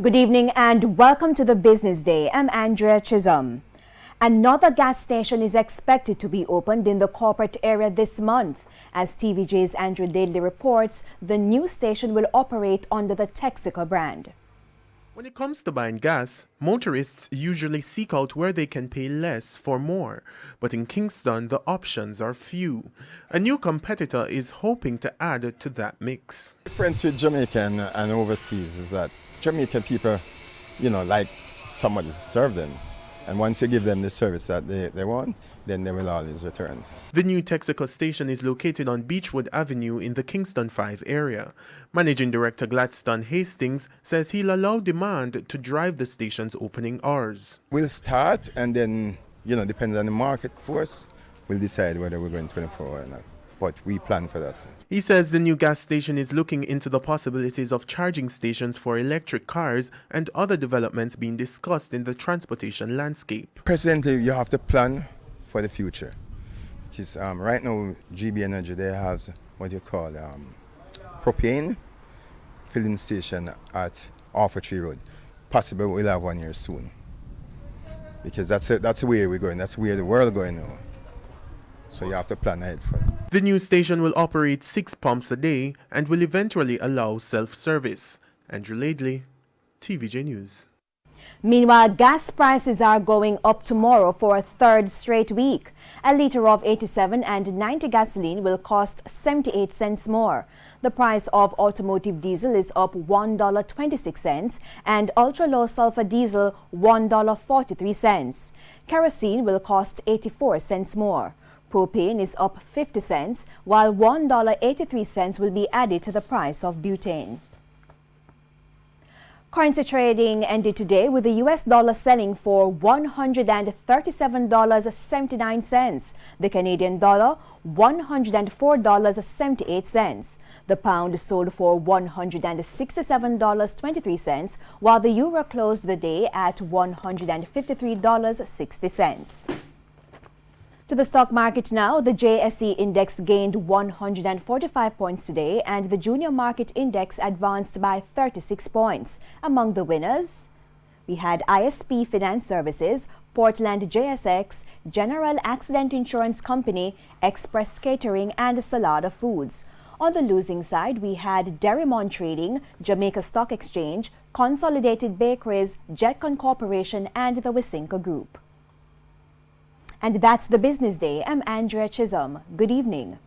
Good evening and welcome to the Business Day. I'm Andrea Chisholm. Another gas station is expected to be opened in the corporate area this month. As TVJ's Andrew Daly reports, the new station will operate under the Texaco brand. When it comes to buying gas, motorists usually seek out where they can pay less for more. But in Kingston, the options are few. A new competitor is hoping to add to that mix. The difference with Jamaican and overseas is that Jamaican people, like somebody to serve them. And once you give them the service that they want, then they will always return. The new Texaco station is located on Beechwood Avenue in the Kingston 5 area. Managing Director Gladstone Hastings says he'll allow demand to drive the station's opening hours. We'll start and then, depending on the market force, we'll decide whether we're going 24 or not. But we plan for that. He says the new gas station is looking into the possibilities of charging stations for electric cars and other developments being discussed in the transportation landscape. Presently, you have to plan for the future. Which is, right now, GB Energy, they have what you call propane filling station at Offertree Road. Possibly we'll have one here soon. Because that's the way we're going. That's where the world is going now. So you have to plan ahead for it. The new station will operate 6 pumps a day and will eventually allow self-service. Andrew Daly, TVJ News. Meanwhile, gas prices are going up tomorrow for a third straight week. A litre of 87 and 90 gasoline will cost 78 cents more. The price of automotive diesel is up $1.26 and ultra-low sulfur diesel $1.43. Kerosene will cost 84 cents more. Propane is up 50 cents, while $1.83 will be added to the price of butane. Currency trading ended today with the US dollar selling for $137.79, the Canadian dollar $104.78. The pound sold for $167.23, while the euro closed the day at $153.60. To the stock market now, the JSE index gained 145 points today and the junior market index advanced by 36 points. Among the winners, we had ISP Finance Services, Portland JSX, General Accident Insurance Company, Express Catering and Salada Foods. On the losing side, we had Derrimon Trading, Jamaica Stock Exchange, Consolidated Bakeries, Jetcon Corporation and the Wisinka Group. And that's the Business Day. I'm Andrea Chisholm. Good evening.